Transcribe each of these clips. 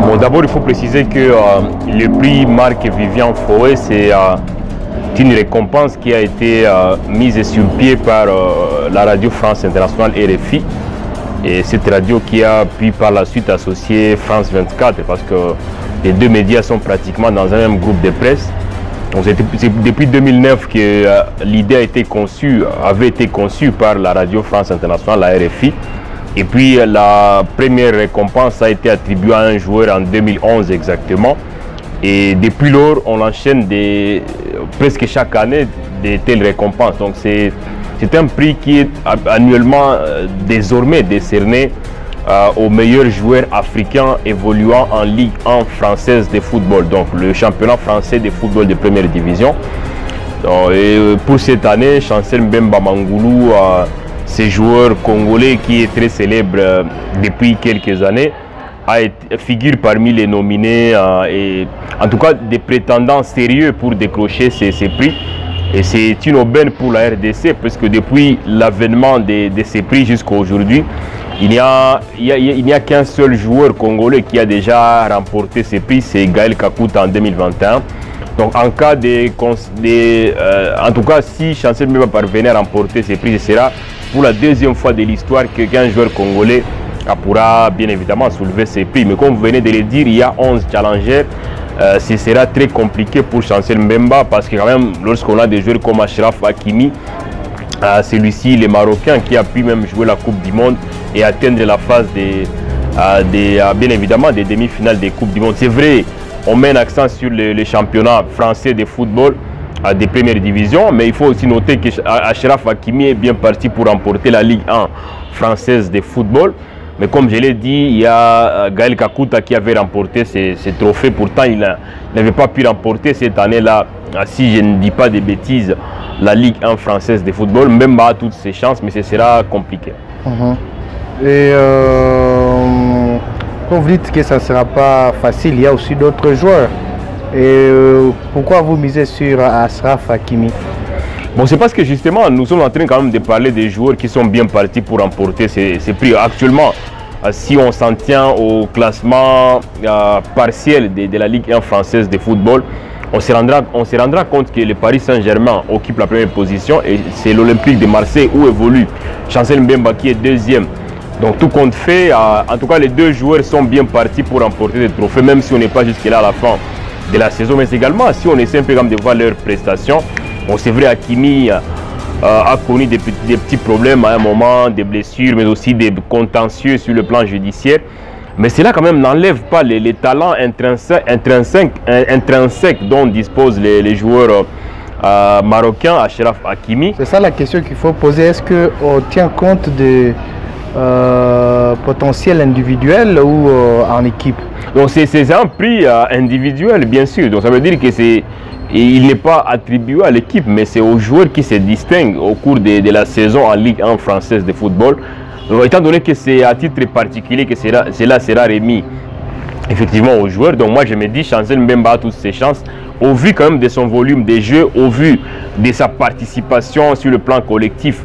Bon, d'abord, il faut préciser que le prix Marc-Vivian Foé, c'est une récompense qui a été mise sur pied par la radio France Internationale RFI. Et cette radio qui a pu par la suite associer France 24 parce que les deux médias sont pratiquement dans un même groupe de presse. C'est depuis 2009 que l'idée avait été conçue par la radio France Internationale, la RFI. Et puis la première récompense a été attribuée à un joueur en 2011 exactement. Et depuis lors, on enchaîne presque chaque année de telles récompenses. Donc c'est un prix qui est annuellement désormais décerné aux meilleurs joueurs africains évoluant en Ligue 1 française de football. Donc le championnat français de football de première division. Donc, et pour cette année, Chancel Mbemba Mangulu, ce joueur congolais qui est très célèbre depuis quelques années, figure parmi les nominés et en tout cas des prétendants sérieux pour décrocher ces prix. Et c'est une aubaine pour la RDC parce que depuis l'avènement de ces prix jusqu'à aujourd'hui, il n'y a qu'un seul joueur congolais qui a déjà remporté ces prix, c'est Gaël Kakuta en 2021. Donc en cas en tout cas, si Chancel Mbemba parvenait à remporter ces prix, ce sera pour la deuxième fois de l'histoire qu'un joueur congolais pourra bien évidemment soulever ces prix. Mais comme vous venez de le dire, il y a 11 challengers. Ce sera très compliqué pour Chancel Mbemba parce que quand même, lorsqu'on a des joueurs comme Achraf Hakimi, celui-ci, le Marocain, qui a pu même jouer la Coupe du Monde et atteindre la phase bien évidemment des demi-finales des Coupes du Monde. C'est vrai, on met un accent sur le championnat français de football des premières divisions, mais il faut aussi noter que Achraf Hakimi est bien parti pour remporter la Ligue 1 française de football. Mais comme je l'ai dit, il y a Gaël Kakuta qui avait remporté ces trophées. Pourtant, il n'avait pas pu remporter cette année-là, si je ne dis pas de bêtises, la Ligue 1 française de football. Même a toutes ses chances, mais ce sera compliqué. Et quand vous dites que ça ne sera pas facile, il y a aussi d'autres joueurs. Et pourquoi vous misez sur Achraf Hakimi? Bon, c'est parce que justement, nous sommes en train quand même de parler des joueurs qui sont bien partis pour remporter ces prix. Actuellement, si on s'en tient au classement partiel de la Ligue 1 française de football, on se rendra compte que le Paris Saint-Germain occupe la première position et c'est l'Olympique de Marseille où évolue Chancel Mbemba qui est deuxième. Donc tout compte fait, en tout cas les deux joueurs sont bien partis pour remporter des trophées, même si on n'est pas jusque-là à la fin de la saison. Mais également, si on essaie un peu de voir leurs prestations, bon, c'est vrai, Hakimi a connu des petits problèmes à un moment, des blessures, mais aussi des contentieux sur le plan judiciaire. Mais cela quand même n'enlève pas les talents intrinsèques dont disposent les joueurs marocains, Achraf Hakimi. C'est ça la question qu'il faut poser. Est-ce qu'on tient compte de potentiel individuel ou en équipe? Donc c'est un prix individuel, bien sûr. Donc ça veut dire que il n'est pas attribué à l'équipe, mais c'est aux joueurs qui se distinguent au cours de la saison en Ligue 1 française de football. Donc, étant donné que c'est à titre particulier que cela sera remis effectivement aux joueurs, donc moi je me dis Chancel Mbemba a toutes ses chances, au vu quand même de son volume de jeu, au vu de sa participation sur le plan collectif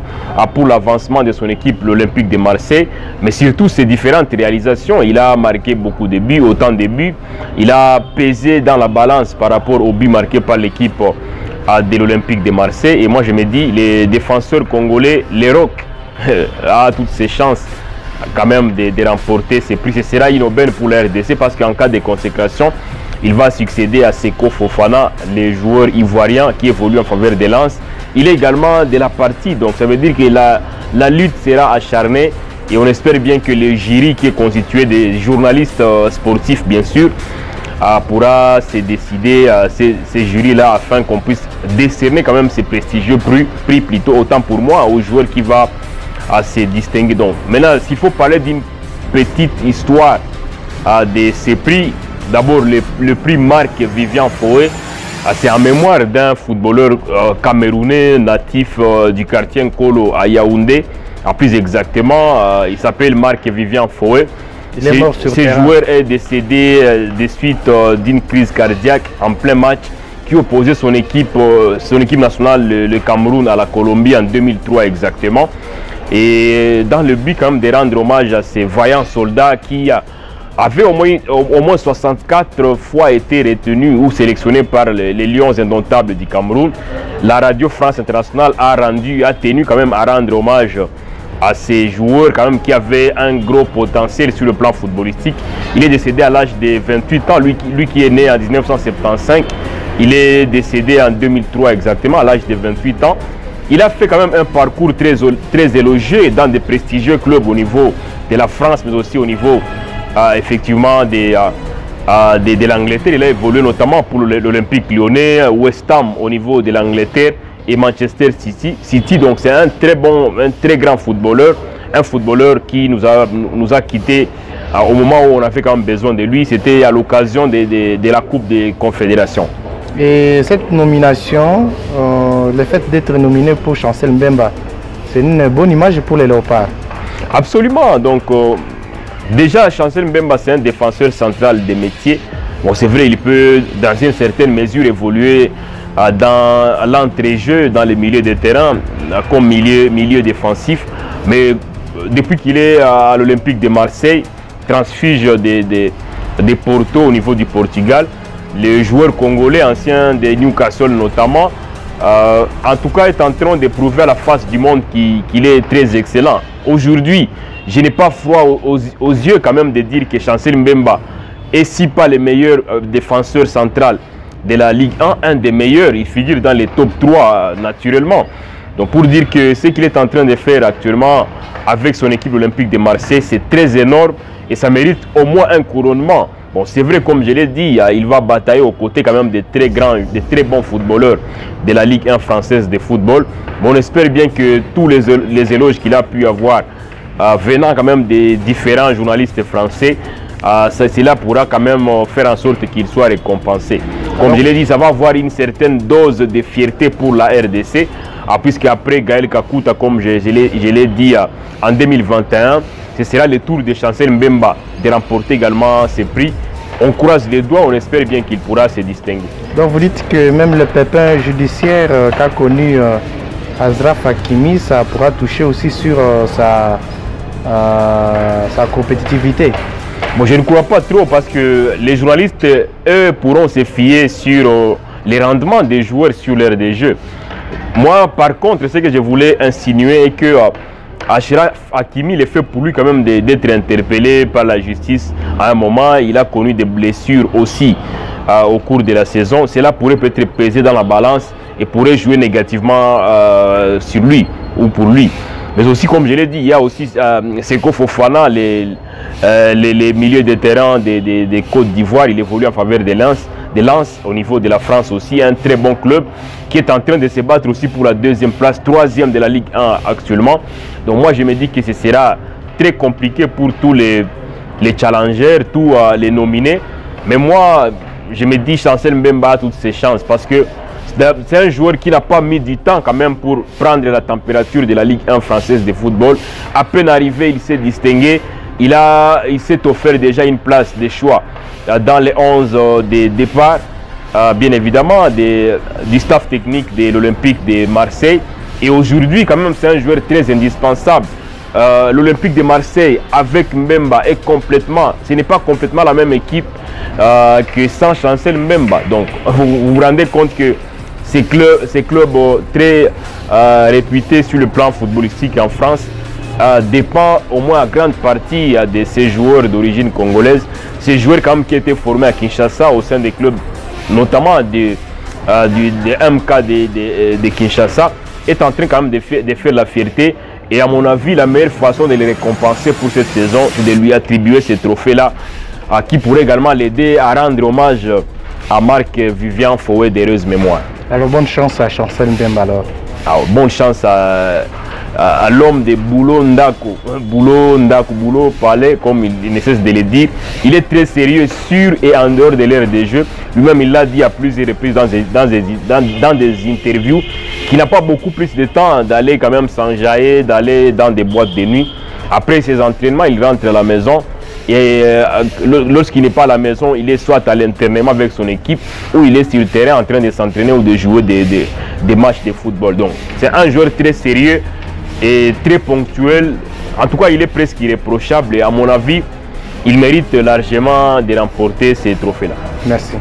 pour l'avancement de son équipe, l'Olympique de Marseille, mais surtout ses différentes réalisations. Il a marqué beaucoup de buts, autant de buts, il a pesé dans la balance par rapport aux buts marqués par l'équipe de l'Olympique de Marseille. Et moi je me dis, les défenseurs congolais, les Rocs, a toutes ses chances quand même de remporter ces prix. Ce sera une aubaine pour la RDC parce qu'en cas de consécration, il va succéder à Seko Fofana, les joueurs ivoiriens qui évoluent en faveur de Lens. Il est également de la partie, donc ça veut dire que la lutte sera acharnée et on espère bien que le jury qui est constitué de journalistes sportifs bien sûr pourra se décider ces jurys-là afin qu'on puisse décerner quand même ces prestigieux prix plutôt autant pour moi aux joueurs qui va se distinguer. Donc maintenant, s'il faut parler d'une petite histoire de ces prix, d'abord le prix Marc-Vivian Foé, c'est en mémoire d'un footballeur camerounais natif du quartier Nkolo à Yaoundé. Plus exactement, il s'appelle Marc-Vivian Foé. Ce joueur est décédé des suites d'une crise cardiaque en plein match qui opposait son équipe nationale, le Cameroun, à la Colombie en 2003 exactement. Et dans le but quand même de rendre hommage à ces vaillants soldats qui avait au moins 64 fois été retenu ou sélectionné par les Lions indomptables du Cameroun. La radio France Internationale a tenu quand même à rendre hommage à ces joueurs quand même qui avaient un gros potentiel sur le plan footballistique. Il est décédé à l'âge de 28 ans, lui qui est né en 1975. Il est décédé en 2003 exactement, à l'âge de 28 ans. Il a fait quand même un parcours très élogieux dans de prestigieux clubs au niveau de la France, mais aussi au niveau effectivement de l'Angleterre. Il a évolué notamment pour l'Olympique Lyonnais, West Ham au niveau de l'Angleterre et Manchester City. Donc c'est un très grand footballeur, un footballeur qui nous a quittés au moment où on avait quand même besoin de lui. C'était à l'occasion de la Coupe des Confédérations. Et cette nomination, le fait d'être nominé pour Chancel Mbemba, c'est une bonne image pour les Léopards. Absolument. Donc déjà, Chancel Mbemba, c'est un défenseur central des métiers. Bon, c'est vrai, il peut dans une certaine mesure évoluer dans l'entrée-jeu, dans les milieux de terrain, comme milieu défensif. Mais depuis qu'il est à l'Olympique de Marseille, transfuge des Porto au niveau du Portugal, les joueurs congolais, anciens de Newcastle notamment, en tout cas est en train de prouver à la face du monde qu'il est très excellent. Aujourd'hui, je n'ai pas froid aux yeux quand même de dire que Chancel Mbemba est si pas le meilleur défenseur central de la Ligue 1, un des meilleurs, il figure dans les top 3 naturellement. Donc pour dire que ce qu'il est en train de faire actuellement avec son équipe olympique de Marseille, c'est très énorme et ça mérite au moins un couronnement. Bon, c'est vrai, comme je l'ai dit, il va batailler aux côtés quand même des très bons footballeurs de la Ligue 1 française de football. Mais on espère bien que tous les éloges qu'il a pu avoir venant quand même des différents journalistes français, cela pourra quand même faire en sorte qu'il soit récompensé. Comme je l'ai dit, ça va avoir une certaine dose de fierté pour la RDC, puisque après Gaël Kakuta, comme je l'ai dit en 2021, ce sera le tour de Chancel Mbemba de remporter également ces prix. On croise les doigts, on espère bien qu'il pourra se distinguer. Donc vous dites que même le pépin judiciaire qu'a connu Achraf Hakimi, ça pourra toucher aussi sur sa compétitivité. Bon, je ne crois pas trop parce que les journalistes, eux, pourront se fier sur les rendements des joueurs sur l'heure des jeux. Moi, par contre, ce que je voulais insinuer est que Achraf Hakimi, le fait pour lui quand même d'être interpellé par la justice à un moment. Il a connu des blessures aussi au cours de la saison. Cela pourrait peut-être peser dans la balance et pourrait jouer négativement sur lui ou pour lui. Mais aussi, comme je l'ai dit, il y a aussi Seko Fofana, les milieux de terrain des Côtes d'Ivoire. Il évolue en faveur de Lens au niveau de la France aussi. Un très bon club qui est en train de se battre aussi pour la deuxième place, troisième de la Ligue 1 actuellement. Donc moi, je me dis que ce sera très compliqué pour tous les challengers, tous les nominés. Mais moi, je me dis Chancel Mbemba a toutes ses chances parce que c'est un joueur qui n'a pas mis du temps quand même pour prendre la température de la Ligue 1 française de football. À peine arrivé, il s'est distingué. Il s'est offert déjà une place de choix dans les 11 des départs, bien évidemment, du staff technique de l'Olympique de Marseille. Et aujourd'hui, quand même, c'est un joueur très indispensable. L'Olympique de Marseille, avec Mbemba, ce n'est pas complètement la même équipe que sans Chancel Mbemba. Donc, vous vous rendez compte que ces clubs très réputés sur le plan footballistique en France dépend au moins à grande partie de ces joueurs d'origine congolaise. Ces joueurs quand même qui étaient formés à Kinshasa au sein des clubs, notamment du MK de Kinshasa, est en train quand même de faire la fierté. Et à mon avis, la meilleure façon de les récompenser pour cette saison, c'est de lui attribuer ces trophées-là, qui pourrait également l'aider à rendre hommage à Marc-Vivian Fouet d'heureuse mémoire. Alors bonne chance à Chancel Mbemba alors. Bonne chance à l'homme de Boulot Palais, comme il ne cesse de le dire. Il est très sérieux sur et en dehors de l'ère des jeux. Lui-même, il l'a dit à plusieurs reprises dans des interviews qu'il n'a pas beaucoup plus de temps d'aller quand même s'enjailler, d'aller dans des boîtes de nuit. Après ses entraînements, il rentre à la maison. Et lorsqu'il n'est pas à la maison, il est soit à l'entraînement avec son équipe ou il est sur le terrain en train de s'entraîner ou de jouer des matchs de football. Donc c'est un joueur très sérieux et très ponctuel. En tout cas, il est presque irréprochable et à mon avis, il mérite largement de remporter ces trophées-là. Merci.